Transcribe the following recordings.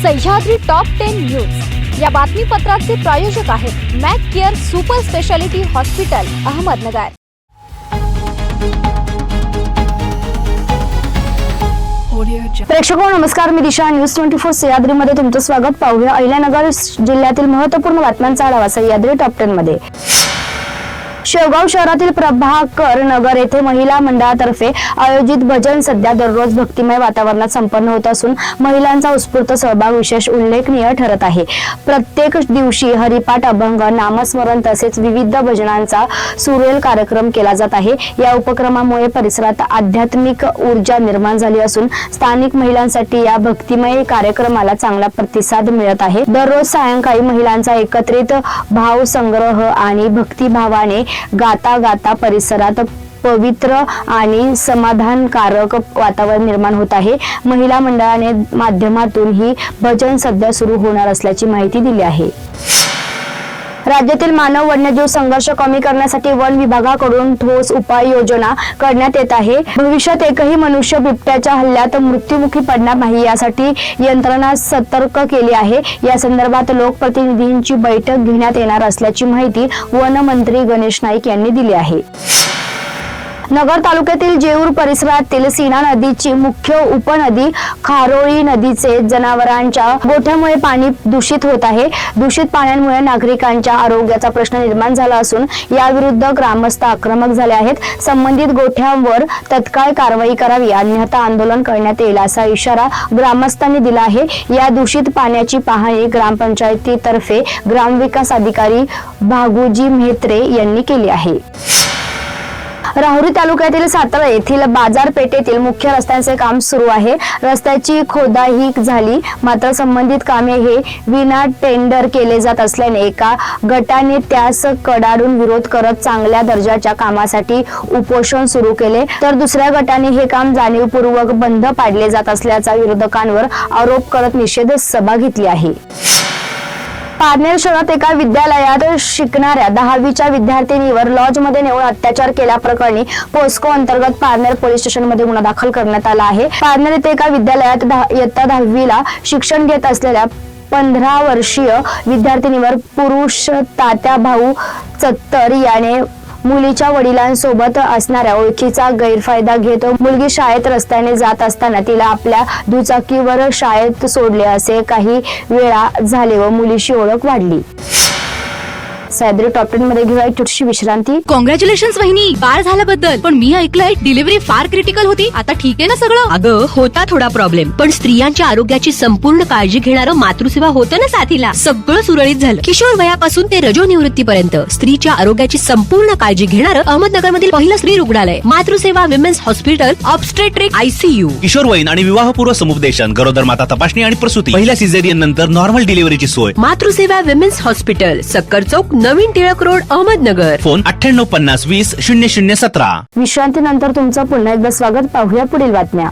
Sahyadri top 10 news या बातमीपत्राचे प्रायोजक आहेत Mac Care super speciality hospital Ahmednagar. प्रेक्षकांनो नमस्कार, मी दिशा न्यूज 24 सह्याद्री मध्ये तुमचं स्वागत। पाहूया अहिल्यानगर जिल्ह्यातील महत्त्वपूर्ण बातम्यांचा आढावा सह्याद्री टॉप 10 मध्ये। शेवगाव शहरातील प्रभाकर नगर येथे महिला मंडळातर्फे आयोजित भजन सध्या दररोज भक्तिमय वातावरणात संपन्न होत असून महिलांचा उत्स्फूर्त सहभाग विशेष उल्लेखनीय ठरत आहे। प्रत्येक दिवशी हरिपाठ, अभंग, नामस्मरण तसेच विविध भजनांचा सुरेल कार्यक्रम केला जात आहे। या उपक्रमामुळे परिसरात आध्यात्मिक ऊर्जा निर्माण झाली असून स्थानिक महिलांसाठी या भक्तिमय कार्यक्रमाला चांगला प्रतिसाद मिळत आहे। दररोज सायंकाळी महिलांचा एकत्रित भाव संग्रह आणि भक्तिभावाने गाता गाता परिसरात पवित्र आणि समाधानकारक वातावरण निर्माण होत आहे। महिला मंडळाने माध्यमातून ही भजन सध्या सुरू होणार असल्याची माहिती दिली आहे। राज्यातील मानव वन्यजीव संघर्ष कमी करण्यासाठी वन विभागाकडून ठोस उपाययोजना करण्यात येत आहे। भविष्यात एकही मनुष्य बिबट्याच्या हल्ल्यात मृत्युमुखी पडणार नाही यासाठी यंत्रणा सतर्क केली आहे। या संदर्भात लोकप्रतिनिधींची बैठक घेण्यात येणार असल्याची माहिती वन मंत्री गणेश नाईक यांनी दिली आहे। नगर तालुक्यातील जेऊर परिसरातील सीना नदीची मुख्य उपनदी खारोळी नदीचे जनावरांच्या गोठ्यामुळे पाणी दूषित होत आहे। दूषित पाण्यामुळे नागरिकांच्या आरोग्याचा प्रश्न निर्माण झाला असून याविरुद्ध ग्रामस्थ आक्रमक झाले आहेत। संबंधित गोठ्यांवर तत्काळ कारवाई करावी अन्यथा आंदोलन करण्यात येईल असा इशारा ग्रामस्थांनी दिला आहे। या दूषित पाण्याची पाहणी ग्रामपंचायतीतर्फे ग्रामविकास अधिकारी भागुजी म्हेत्रे यांनी केली आहे। राहुरी तालुक्यातील सातळ येथील बाजारपेठेतील मुख्य रस्त्यांचे काम सुरू आहे। रस्त्याची खोदाई झाली, मात्र संबंधित कामे हे विना टेंडर केले जात असल्याने एका गटाने त्यास कडाडून विरोध करत चांगल्या दर्जाच्या कामासाठी उपोषण सुरू केले, तर दुसऱ्या गटाने हे काम जाणीवपूर्वक बंद पाडले जात असल्याचा विरोधकांवर आरोप करत निषेध सभा घेतली आहे। पारनेर शहरात एका विद्यालयात शिकणाऱ्या 10वीच्या विद्यार्थिनीवर लॉजमध्ये नेऊन अत्याचार केल्याप्रकरणी पोस्को अंतर्गत पारनेर पोलीस स्टेशनमध्ये गुन्हा दाखल करण्यात आला आहे। पारनेर येथे एका विद्यालयात इयत्ता 10वीला शिक्षण घेत असलेल्या 15 वर्षीय विद्यार्थिनीवर पुरुष तात्या भाऊ चत्तर याने मुलीच्या वडिलांसोबत असणाऱ्या ओळखीचा गैरफायदा घेत मुलगी शाळेत रस्त्याने जात असताना तिला आपल्या दुचाकीवर शाळेत सोडले असे काही वेळा झाले व मुलीची ओळख वाढली। सह्याद्री टॉप 10 मध्ये घेऊया एक छोटीशी विश्रांती। कॉंग्रॅच्युलेशन्स वहिनी, बाळ झाल्याबद्दल। पण मी ऐकलंय डिलिव्हरी फार क्रिटिकल होती, आता ठीक आहे ना सगळं? अगं होता थोडा प्रॉब्लेम, पण स्त्रियांच्या आरोग्याची संपूर्ण काळजी घेणारं मातृसेवा होतं ना साथीला। सगळं सुरळीत झालं। किशोर वयापासून ते रजोनिवृत्तीपर्यंत स्त्रीच्या आरोग्याची संपूर्ण काळजी घेणारं अहमदनगर मधील पहिलं स्त्री रुग्णालय Matruseva women's hospital obstetric ICU। किशोरवयीन आणि विवाहपूर्व समुपदेशन, गरोदर माता तपासणी आणि प्रसूती, पहिल्या सिझेरियन नंतर नॉर्मल डिलिव्हरीची सोय। मातृसेवा विमेन्स हॉस्पिटल, सक्कर चौक, नवीन टिळक रोड, अहमदनगर। फोन 9850200017। विश्रांतीनंतर तुमचं पुन्हा एकदा स्वागत। पाहूया पुढील बातम्या।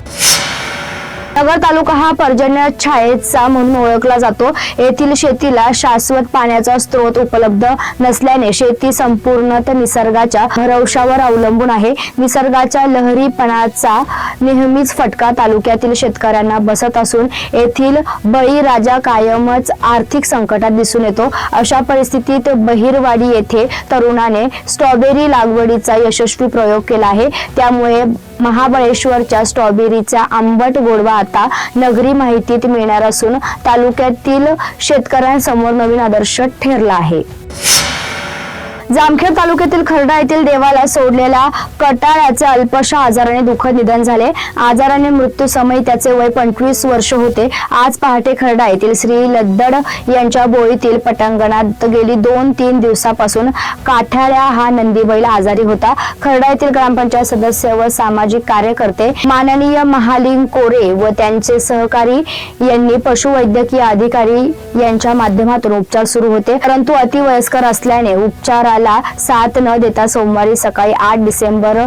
नगर तालुका हा पर्जन्य छायेचा म्हणून ओळखला जातो। येथील शेतीला शाश्वत पाण्याचा स्रोत उपलब्ध नसल्याने शेती संपूर्णतः निसर्गाच्या भरवशावर अवलंबून आहे। निसर्गाच्या लहरीपणाचा नेहमीच फटका तालुक्यातील शेतकऱ्यांना बसत असून येथील बळीराजा कायमच आर्थिक संकटात दिसून येतो। अशा परिस्थितीत बहिरवाडी येथे तरुणाने स्ट्रॉबेरी लागवडीचा यशस्वी प्रयोग केला आहे। त्यामुळे महाबळेश्वरच्या स्ट्रॉबेरीचा आंबट गोडवा आता नगरी माहितीत मिळणार असून तालुक्यातील शेतकऱ्यांसमोर नवीन आदर्श ठरला आहे। जामखेड तालुक्यातील खर्डा येथील देवाला सोडलेल्या कटाळ्याचे अल्पशा आजाराने दुःखद निधन झाले। आजाराने मृत्यू समय त्याचे वय 25 वर्ष होते। आज पहाटे खर्डा येथील श्री लद्दड यांच्या बोळीतील पटांगणात गेली 2-3 दिवसापासून काठाळ्या हा नंदीबैल आजारी होता। खर्डा येथील ग्रामपंचायत सदस्य व सामाजिक कार्यकर्ते माननीय महालिंग कोरे व त्यांचे सहकारी यांनी पशुवैद्यकीय अधिकारी यांच्या माध्यमातून उपचार सुरू होते, परंतु अतिवयस्कर असल्याने उपचार साथ न देता सोमवारी सकाळी 8 डिसेंबर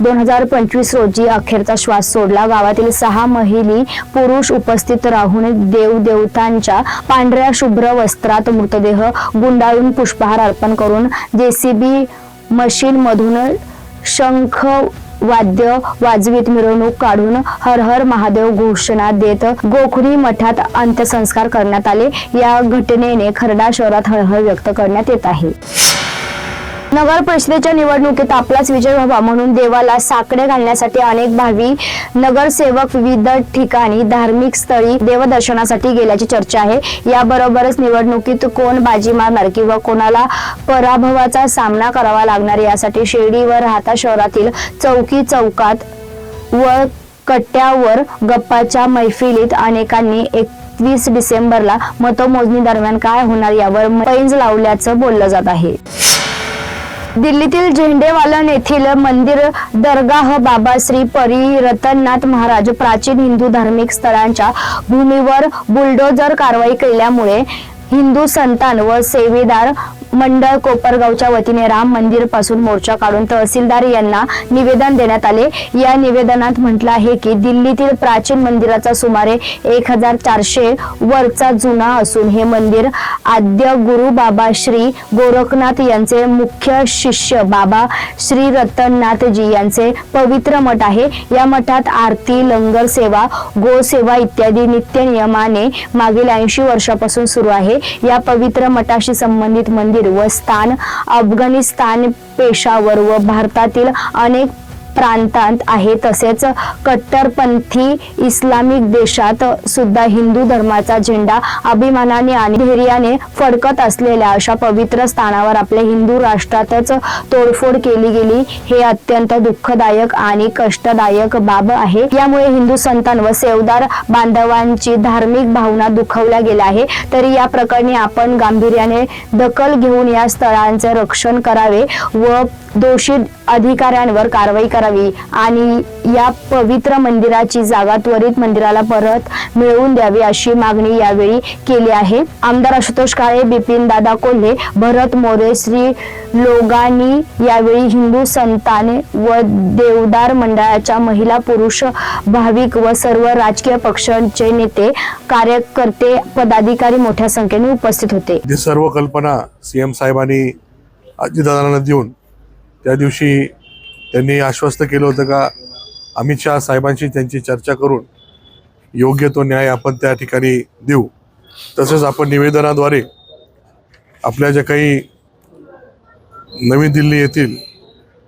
2025 रोजी अखेरचा श्वास सोडला। गावातील 6 महिला पुरुष उपस्थित राहून देवदेवतांच्या पांढऱ्या शुभ्र वस्त्रात मृतदेह गुंडाळून पुष्पहार अर्पण करून JCB मशीन मधून शंख वाद्य वाजवीत मिरवणूक काढून हर हर महादेव घोषणा देत गोखरी मठात अंत्यसंस्कार करण्यात आले। या घटनेने खर्डा शहरात हळहळ व्यक्त करण्यात येत आहे। नगर परिषदेच्या निवडणुकीत आपलाच विजय व्हावा म्हणून देवाला साकडे घालण्यासाठी अनेक भावी नगरसेवक विविध ठिकाणी धार्मिक स्थळी देवदर्शनासाठी गेल्याची चर्चा आहे। याबरोबरच निवडणुकीत कोण बाजी मारणार किंवा कोणाला पराभवाचा सामना करावा लागणार यासाठी शिर्डी व राहता शहरातील चौकी चौकात व कट्ट्यावर गप्पाच्या मैफिलीत अनेकांनी 21 डिसेंबरला मतमोजणी दरम्यान काय होणार यावर पैंज लावल्याचं बोललं जात आहे। दिल्लीतील झेंडेवालन येथील मंदिर दरगाह बाबा श्री परी रतननाथ महाराज प्राचीन हिंदू धार्मिक स्थळांच्या भूमीवर बुलडोजर कारवाई केल्यामुळे हिंदू संतान व सेवेदार मंडळ कोपरगावच्या वतीने राम मंदिर पासून मोर्चा काढून तहसीलदार यांना निवेदन देण्यात आले। या निवेदनात म्हटलं आहे की दिल्लीतील प्राचीन मंदिराचा सुमारे 1400 वर्षाचा जुना असून हे मंदिर आद्य गुरु बाबा श्री गोरखनाथ यांचे मुख्य शिष्य बाबा श्री रतननाथजी यांचे पवित्र मठ आहे। या मठात आरती लंगर सेवा गोसेवा इत्यादी नित्य नियमाने मागील 80 वर्षापासून सुरू आहे। या पवित्र मठाशी संबंधित मंदिर व स्थान अफगाणिस्तान पेशावर व भारतातील अनेक प्रांतात आहे। तसेच कट्टरपंथी इस्लामिक देशात सुद्धा हिंदू धर्माचा झेंडा अभिमानाने आणि धैर्याने फडकत असलेल्या अशा पवित्र स्थानावर आपल्या हिंदू राष्ट्रातच तोडफोड केली गेली हे अत्यंत दुःखदायक आणि कष्टदायक बाब आहे। यामुळे हिंदू संतान व सेवदार बांधवांची धार्मिक भावना दुखावल्या गेल्या आहे। तरी या प्रकरणी आपण गांभीर्याने दखल घेऊन या स्थळांचे रक्षण करावे व दोषी अधिकाऱ्यांवर कारवाई करावी आणि या पवित्र मंदिराची जागा त्वरित मंदिराला परत मिळवून द्यावी अशी मागणी यावेळी केली आहे। आमदार आशुतोष काळे, बिपिन दादा कोल्हे, भरत मोरे, श्री लोगानी यावेळी हिंदू संतान व देवदार मंडळाच्या महिला पुरुष भाविक व सर्व राजकीय पक्षांचे नेते कार्यकर्ते पदाधिकारी मोठ्या संख्येने उपस्थित होते। सर्व कल्पना सीएम साहेबांनी अजितदादांना देऊन त्या दिवशी त्यांनी आश्वस्त केलं होतं का अमित शहा साहेबांशी त्यांची चर्चा करून योग्य तो न्याय आपण त्या ठिकाणी देऊ। तसेच आपण निवेदनाद्वारे आपल्या ज्या काही नवी दिल्ली येथील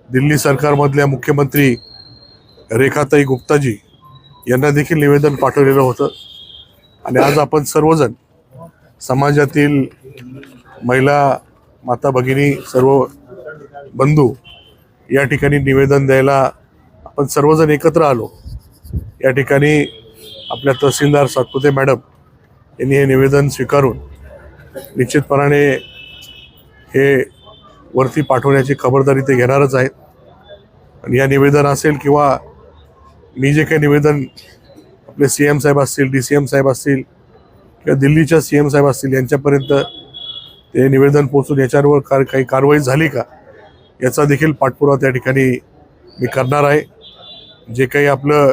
दिल्ली सरकारमधल्या मुख्यमंत्री रेखाताई गुप्ताजी यांना देखील निवेदन पाठवलेलं होतं आणि आज आपण सर्वजण समाजातील महिला माता भगिनी सर्व बंधू या ठिकाणी निवेदन द्यायला आपण सर्वजण एकत्र आलो। या ठिकाणी आपल्या तहसीलदार सातपुते मॅडम यांनी हे निवेदन स्वीकारून निश्चितपणाने हे वरती पाठवण्याची खबरदारी ते घेणारच आहेत आणि या निवेदन असेल किंवा मी जे काही निवेदन आपले सीएम साहेब असतील, DCM साहेब असतील किंवा दिल्लीच्या CM साहेब असतील यांच्यापर्यंत ते निवेदन पोहोचून याच्यावर काही कारवाई झाली का याचा देखील पाठपुरावा त्या ठिकाणी मी करणार आहे। जे काही आपलं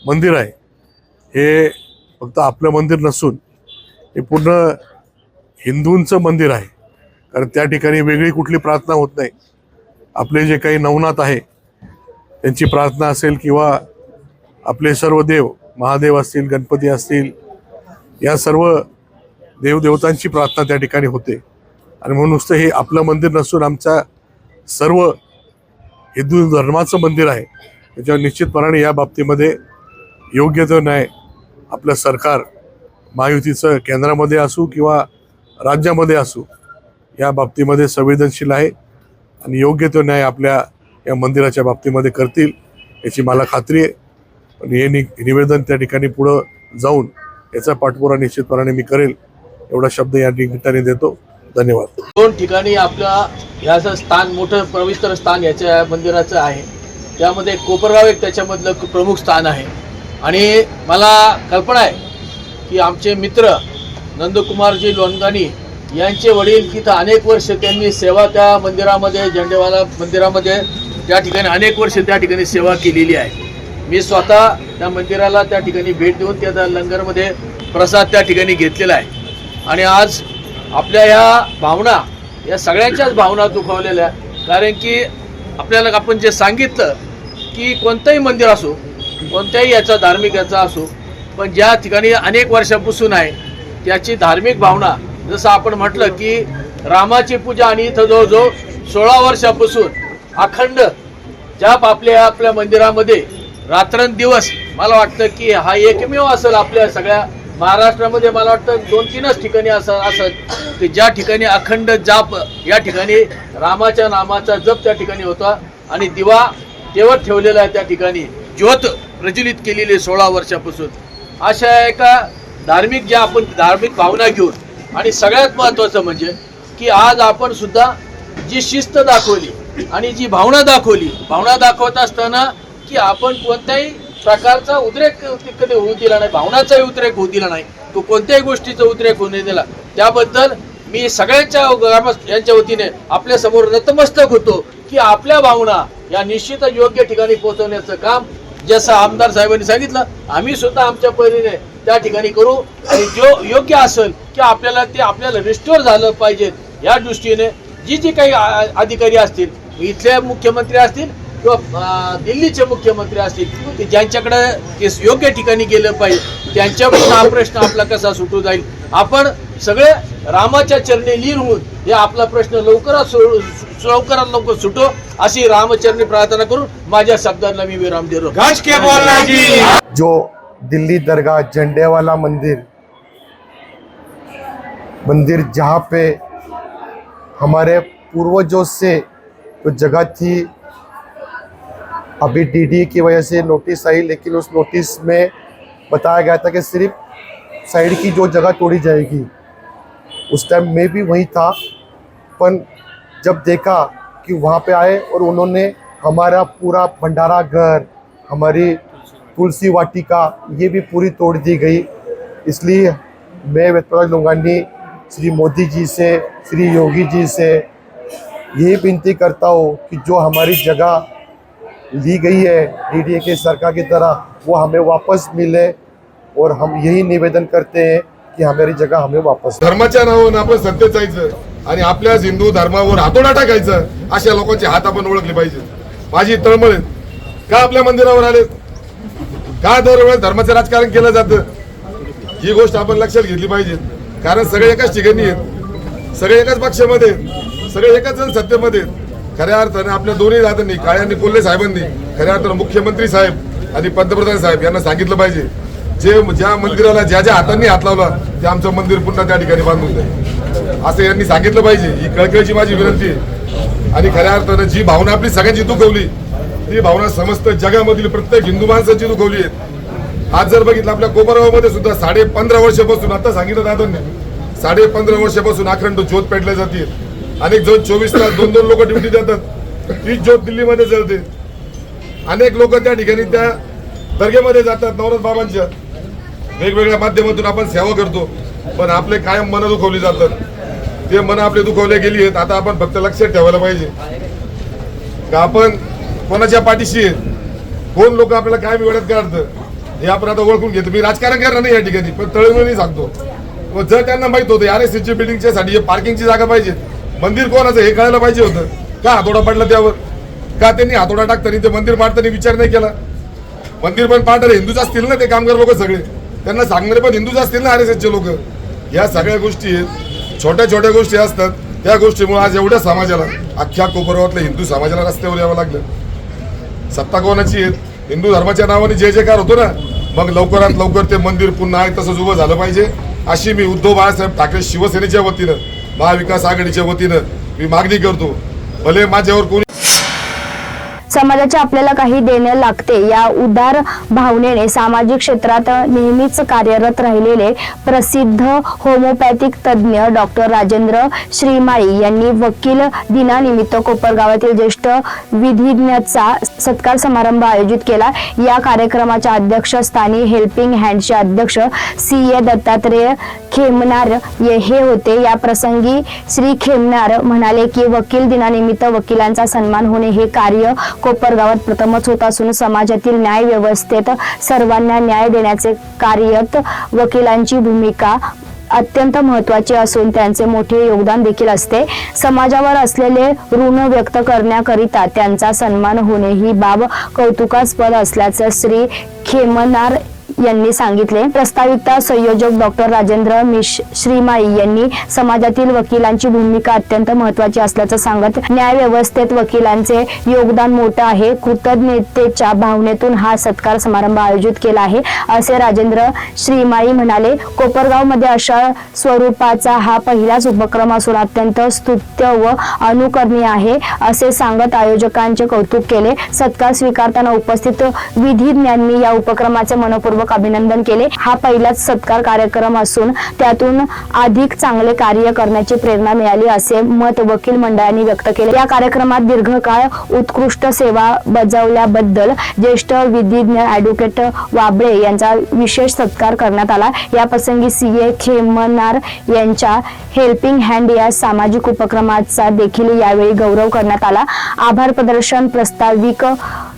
मंदिर आहे हे फक्त आपलं मंदिर नसून हे पूर्ण हिंदूंचं मंदिर आहे, कारण त्या ठिकाणी वेगळी कुठली प्रार्थना होत नाही। आपले जे काही नवनाथ आहे त्यांची प्रार्थना असेल किंवा आपले सर्व देव महादेव असतील, गणपती असतील, या सर्व देवदेवतांची प्रार्थना त्या ठिकाणी होते आणि म्हणून नुसतं हे आपलं मंदिर नसून आमच्या सर्व हिंदू धर्माचं मंदिर आहे। त्याच्यावर निश्चितपणाने या बाबतीमध्ये योग्य तो न्याय आपलं सरकार महायुतीचं केंद्रामध्ये असू किंवा राज्यामध्ये असू या बाबतीमध्ये संवेदनशील आहे आणि योग्य तो न्याय आपल्या या मंदिराच्या बाबतीमध्ये करतील याची मला खात्री आहे। पण हे निवेदन त्या ठिकाणी पुढं जाऊन याचा पाठपुरावा निश्चितपणाने मी करेल एवढा शब्द या ठिकाणी देतो। धन्यवाद। 2 ठिकाणी आपल्या ह्याचं स्थान मोठं पवित्र स्थान याच्या मंदिराचं आहे, त्यामध्ये कोपरगाव एक त्याच्यामधलं प्रमुख स्थान आहे आणि मला कल्पना आहे की आमचे मित्र नंदकुमारजी लोणगानी यांचे वडील तिथं अनेक वर्ष त्यांनी सेवा त्या मंदिरामध्ये झेंडेवाला मंदिरामध्ये त्या ठिकाणी अनेक वर्ष त्या ठिकाणी सेवा केलेली आहे। मी स्वतः त्या मंदिराला त्या ठिकाणी भेट देऊन त्या लंगरमध्ये प्रसाद त्या ठिकाणी घेतलेला आहे आणि आज आपल्या या भावना या सगळ्यांच्याच भावना दुखावलेल्या, कारण की आपल्याला आपण जे सांगितलं की कोणतंही मंदिर असो, कोणत्याही याचा धार्मिक याचा असो, पण ज्या ठिकाणी अनेक वर्षापासून आहे त्याची धार्मिक भावना, जसं आपण म्हटलं की रामाची पूजा आणि इथं जवळजवळ 16 वर्षापासून अखंड जाप आपल्या मंदिरामध्ये रात्रंदिवस, मला वाटतं की हा एकमेव असेल आपल्या सगळ्या महाराष्ट्रामध्ये, मला वाटतं 2-3च ठिकाणी असं की ज्या ठिकाणी अखंड जाप, या ठिकाणी रामाच्या नामाचा जप त्या ठिकाणी होता आणि दिवा तेवत ठेवलेला आहे त्या ठिकाणी, ज्योत प्रज्वलित केलेली 16 वर्षापासून. अशा एका धार्मिक भावना घेऊन आणि सगळ्यात महत्त्वाचं म्हणजे की आज आपण सुद्धा जी शिस्त दाखवली आणि जी भावना दाखवत असताना की आपण कोणत्याही प्रकारचा उद्रेक कधी होऊ दिला नाही, भावनाचाही उद्रेक होऊ दिला नाही, तो कोणत्याही गोष्टीचा उद्रेक होऊ दिला, त्याबद्दल मी सगळ्यांच्या यांच्या वतीने आपल्या समोर नतमस्तक होतो की आपल्या भावना या निश्चितच योग्य ठिकाणी पोहोचवण्याचं काम जसं आमदार साहेबांनी सांगितलं आम्ही सुद्धा आमच्या परीने त्या ठिकाणी करू आणि जो योग्य असेल की आपल्याला रिस्टोर झालं पाहिजे या दृष्टीने जी काही अधिकारी असतील, इथले मुख्यमंत्री असतील किंवा दिल्लीचे मुख्यमंत्री असतील, की ज्यांच्याकडे ते योग्य ठिकाणी गेलं पाहिजे त्यांच्याकडून हा प्रश्न आपला कसा सुटू जाईल. आपण सगळे रामाच्या चरणी लीन होऊन हे आपला प्रश्न लवकरात लवकर सुटो अशी रामचरणी प्रार्थना करून माझ्या शब्दांना मी विराम देतो. जो दिल्ली दरगाह झंडे वाला मंदिर जहाँ पे हमारे पूर्वजों से तो जगह थी, अभी डीडी की वजह से नोटिस आई, लेकिन उस नोटिस में बताया गया था कि सिर्फ साइड की जो जगह तोड़ी जाएगी. उस टाइम मैं भी वहीं था, पर जब देखा कि वहाँ पे आए और उन्होंने हमारा पूरा भंडारा घर, हमारी तुलसी वाटिका ये भी पूरी तोड़ दी गई. इसलिए मैं वेदप्रकाश लोंगानी श्री मोदी जी से, श्री योगी जी से यही विनती करता हूँ कि जो हमारी जगह ली गई है डीडीए के सरकार की तरह वो हमें वापस मिले, और हम यही निवेदन करते हैं की हमारी जगह हमें वापस. धर्माच्या नावावर आपण सत्य जायचं आणि आपल्या हिंदू धर्मावर हातोडा टाकायचं, अशा लोकांचे हात आपण ओळखले पाहिजे. माझी तळमळ का आपल्या मंदिरावर आले, का दरवेळेस धर्माचं राजकारण केलं जातं, ही गोष्ट आपण लक्षात घेतली पाहिजे. कारण सगळे एकाच ठिकाणी आहेत, सगळे एकाच पक्षामध्ये, सगळे एकाच जण सत्तेमध्ये. खऱ्या अर्थाने आपल्या दोन्ही दादांनी, काळे आणि कोल्हे साहेबांनी, खऱ्या अर्थाने मुख्यमंत्री साहेब आणि पंतप्रधान साहेब यांना सांगितलं पाहिजे ज्या मंदिराला ज्या हातांनी हात लावला ते आमचं मंदिर पुन्हा त्या ठिकाणी बांधून द्या, असं यांनी सांगितलं पाहिजे. ही कळकळीची माझी विनंती आहे. आणि खऱ्या अर्थानं जी भावना आपली सगळ्यांची दुखवली, ती भावना समस्त जगामधील प्रत्येक हिंदू माणसाची दुखवली आहे. आज जर बघितलं आपल्या कोपरगावमध्ये सुद्धा 15.5 वर्षापासून, आता सांगितलं दादांनी 15.5 वर्षापासून अखंड ज्योत पेटल्या जाते. अनेक जण 24 तास 2-2 लोक ड्युटी देतात, तीच ज्योत दिल्लीमध्ये जळते. अनेक लोक त्या ठिकाणी त्या दर्गेमध्ये जातात, नवरत बाबांच्या वेगवेगळ्या माध्यमातून आपण सेवा करतो, पण आपले कायम मन दुखवली जातात. ते मन आपले दुखवले गेली आहेत. आता आपण फक्त लक्षात ठेवायला पाहिजे का आपण कोणाच्या पाठीशी आहेत, कोण लोक आपल्याला काय वेळात काढतं हे आपण आता ओळखून घेतो. मी राजकारण करणार नाही या ठिकाणी, पण तळमळीने सांगतो. जर त्यांना माहित होतं RSSची बिल्डिंगच्या साठी पार्किंगची जागा पाहिजे, मंदिर कोणाचं हे कळायला पाहिजे होतं. का हातोडा पडला त्यावर, का त्यांनी हातोडा टाकताना ते मंदिर पाडताना विचार नाही केला. मंदिर पण पाडणारे हिंदूच असतील ना, ते कामगार लोक सगळे, त्यांना सांगणारे पण हिंदूच असतील ना RSSचे लोक. या सगळ्या गोष्टी आहेत, छोट्या छोट्या गोष्टी असतात. त्या गोष्टीमुळे आज एवढ्या समाजाला, अख्ख्या कोपरगावातल्या हिंदू समाजाला रस्त्यावर यावं लागलं. सत्ता कोणाची आहेत, हिंदू धर्माच्या नावाने जे जयकार होतो ना, मग लवकरात लवकर ते मंदिर पुन्हा आहे तसंच उभं झालं पाहिजे, अशी मी उद्धव बाळासाहेब ठाकरे शिवसेनेच्या वतीनं, महाविकास आघाडीच्या वतीनं मी मागणी करतो. भले माझ्यावर कोणी समाजाचे आपल्याला काही देणे लागते या उदार भावनेने सामाजिक क्षेत्रात नेहमीच कार्यरत राहिलेले प्रसिद्ध होमिओपॅथिक तज्ज्ञ डॉक्टर राजेंद्र श्रीमाळी यांनी वकील दिनानिमित्त कोपरगावातील ज्येष्ठ विधिज्ञाचा सत्कार समारंभ आयोजित केला. या कार्यक्रमाच्या अध्यक्षस्थानी हेल्पिंग हँडचे अध्यक्ष CA दत्तात्रेय खेमनार हे होते. या प्रसंगी श्री खेमनार म्हणाले की वकील दिनानिमित्त वकिलांचा सन्मान होणे हे कार्य कोपरगावात प्रथमच होत असून समाजातील न्याय व्यवस्थेत सर्वांना न्याय देण्याचे कार्यात वकिलांची भूमिका अत्यंत महत्त्वाचे असून त्यांचे मोठे योगदान देखील असते. समाजावर असलेले ऋण व्यक्त करण्याकरिता त्यांचा सन्मान होणे ही बाब कौतुकास्पद असल्याचं श्री खेमनार यांनी सांगितले. प्रस्ताविकता संयोजक डॉक्टर राजेंद्र श्रीमाई यांनी समाजातील वकिलांची भूमिका अत्यंत महत्त्वाची असल्याचं सांगत न्याय व्यवस्थेत वकिलांचे योगदान मोठं आहे. कृतज्ञतेच्या भावनेतून हा सत्कार समारंभ आयोजित केला आहे असे राजेंद्र श्रीमाई म्हणाले. कोपरगावमध्ये अशा स्वरूपाचा हा पहिलाच उपक्रम असून अत्यंत स्तुत्य व अनुकरणीय आहे असे सांगत आयोजकांचे कौतुक केले. सत्कार स्वीकारताना उपस्थित विधिज्ञांनी या उपक्रमाचे मनपूर्वक अभिनंदन केले. हा पहिलाच सत्कार कार्यक्रम असून त्यातून अधिक चांगले कार्य करण्याची प्रेरणा मिळाली असे मत वकील मंडळांनी व्यक्त केले. या कार्यक्रमात दीर्घकाळ उत्कृष्ट सेवा बजावल्याबद्दल ज्येष्ठ विधिज्ञ ॲडव्होकेट वाबळे यांचा विशेष सत्कार करण्यात आला. या प्रसंगी CA खेमनार यांच्या हेल्पिंग हँड या सामाजिक उपक्रमाचा देखील यावेळी गौरव करण्यात आला. आभार प्रदर्शन प्रस्ताविक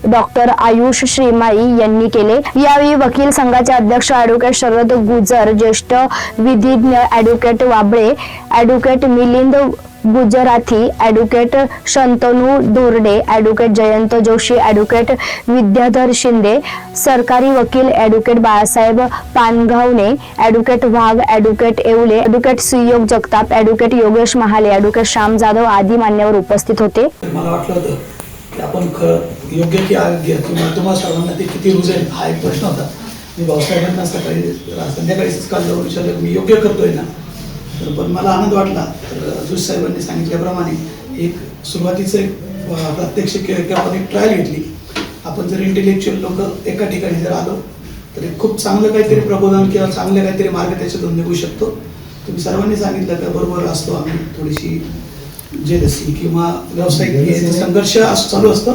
डॉक्टर आयुष श्रीमाई यांनी केले. यावेळी वकील संघाचे अध्यक्ष ॲडव्होकेट शरद गुजर, ज्येष्ठ विधिज्ञ advocate Wable, advocate Milind Gujarathi, advocate Shantanu Dhorde, advocate Jayant Joshi, advocate Vidyadhar Shinde, सरकारी वकील advocate Balasaheb Pangavane, advocate Wagh, advocate Yewale, advocate Suyog Jagtap, advocate Yogesh Mahale, advocate Shyam Jadhav आदी मान्यवर उपस्थित होते. मला वाटलं होतं की आपण योग्य की आरोग्य किंवा तुम्हाला सर्वांना ते किती रुजेल हा एक प्रश्न होता. मी भाऊसाहेबांना संध्याकाळीच काल जाऊन विचारलं मी योग्य करतोय ना. तर पण मला आनंद वाटला. तर जोशी साहेबांनी सांगितल्याप्रमाणे एक सुरुवातीचं एक प्रात्यक्षिक किंवा आपण एक ट्रायल घेतली. आपण जर इंटेलेक्च्युअल लोक एका ठिकाणी जर आलो तर एक खूप चांगलं काहीतरी प्रबोधन किंवा चांगलं काहीतरी मार्ग त्याच्यातून निघू शकतो. तुम्ही सर्वांनी सांगितलं का बरोबर असतो आम्ही थोडीशी जेलसी किंवा व्यावसायिक संघर्ष चालू असतो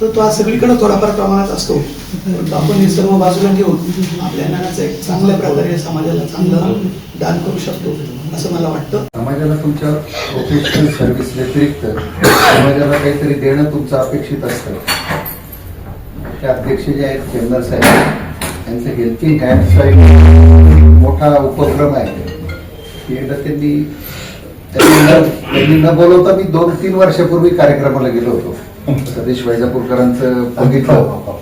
तर तो आज सगळीकडे थोडाफार प्रमाणात असतो. परंतु आपण हे सर्व बाजूला घेऊन आपल्या ज्ञानाचं एक चांगल्या प्रकारे समाजाला चांगलं दान करू शकतो असं मला वाटतं. समाजाला तुमच्या प्रोफेशनल सर्व्हिस व्यतिरिक्त समाजाला काहीतरी देणं तुमचं अपेक्षित असतं. ते अध्यक्ष जे आहेत खेमनार साहेब यांचं हेल्पिंग हँडचा एक मोठा उपक्रम आहे. त्यांनी न बोलवता मी 2-3 वर्षापूर्वी कार्यक्रमाला गेलो होतो. सतीश वैजापूरकरांचं बघितलं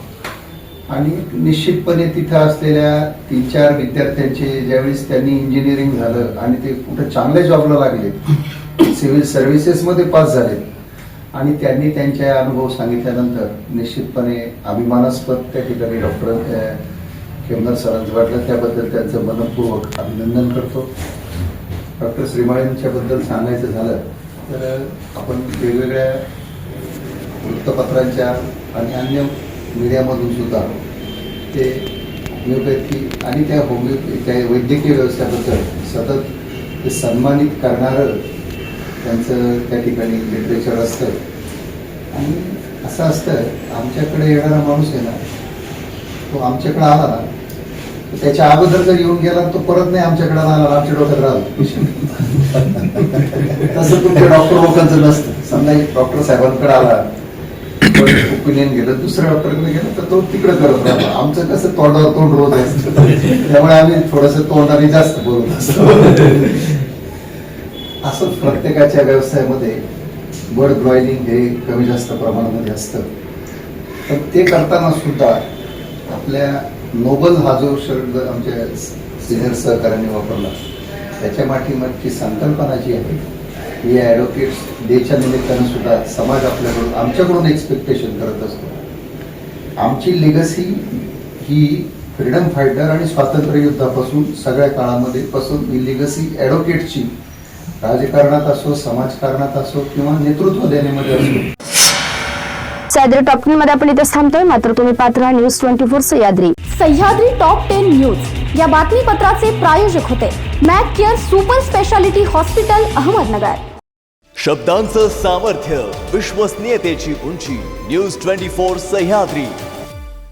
आणि निश्चितपणे तिथं असलेल्या 3-4 विद्यार्थ्यांचे ज्यावेळेस त्यांनी इंजिनिअरिंग झालं आणि ते कुठं चांगल्या जॉबला लागले, सिव्हिल सर्व्हिसेसमध्ये पास झाले आणि त्यांनी त्यांचे अनुभव सांगितल्यानंतर निश्चितपणे अभिमानास्पद त्या ठिकाणी डॉक्टर खेमनार सरांचं वाटलं. त्याबद्दल त्यांचं मनपूर्वक अभिनंदन करतो. डॉक्टर श्रीमाळींच्याबद्दल सांगायचं झालं तर आपण वेगवेगळ्या वृत्तपत्रांच्या आणि अन्य मीडियामधून सुद्धा ते होमिओपॅथी आणि त्या वैद्यकीय व्यवस्थेबद्दल सतत ते सन्मानित करणारं त्यांचं त्या ठिकाणी लिटरेचर असतं. आणि असं असतं आमच्याकडे येणारा माणूस आहे ना तो आमच्याकडे आला ना त्याच्या अगोदर जर येऊन गेला तो परत नाही आमच्याकडे आला आमच्या डोक्यात राहिलं. तसं तुमच्या डॉक्टर लोकांचं नसतं. समजा डॉक्टर साहेबांकडे आला ओपिनियन गेलं दुसऱ्या डॉक्टरकडे गेलं तर तो तिकडे करत राहतो. आमचं कसं तोंडावर तोंड रोज असतं त्यामुळे आम्ही थोडंसं तोंडाने जास्त बोलत असतो. असं प्रत्येकाच्या व्यवसायामध्ये बर्ड ब्रॉयलिंग हे कमी जास्त प्रमाणामध्ये असतं. पण ते करताना सुद्धा आपल्या नोबल हा जो शब्द आमच्या सिनियर सहकार्याने वापरला त्याच्या पाठीमागची संकल्पना जी आहे ही ॲडव्होकेट्स डेच्या निमित्तानं सुद्धा समाज आपल्याकडून आमच्याकडून एक्सपेक्टेशन करत असतो. आमची लेगसी ही फ्रीडम फायटर आणि स्वातंत्र्य युद्धापासून सगळ्या काळामध्ये पासून ही लेगसी ॲडव्होकेटची राजकारणात असो समाजकारणात असो किंवा नेतृत्व देण्यामध्ये असो. सह्याद्री टॉप 10 मध्ये आपण इथेच थांबतोय. मात्र तुम्ही पात्र news 24 Sahyadri. Sahyadri top 10 news या बातमीपत्राचे प्रायोजक होते Mac Care super speciality hospital Ahmednagar. शब्दांचं सामर्थ्य, विश्वसनीयतेची उंची. न्यूज 24 सह्याद्री.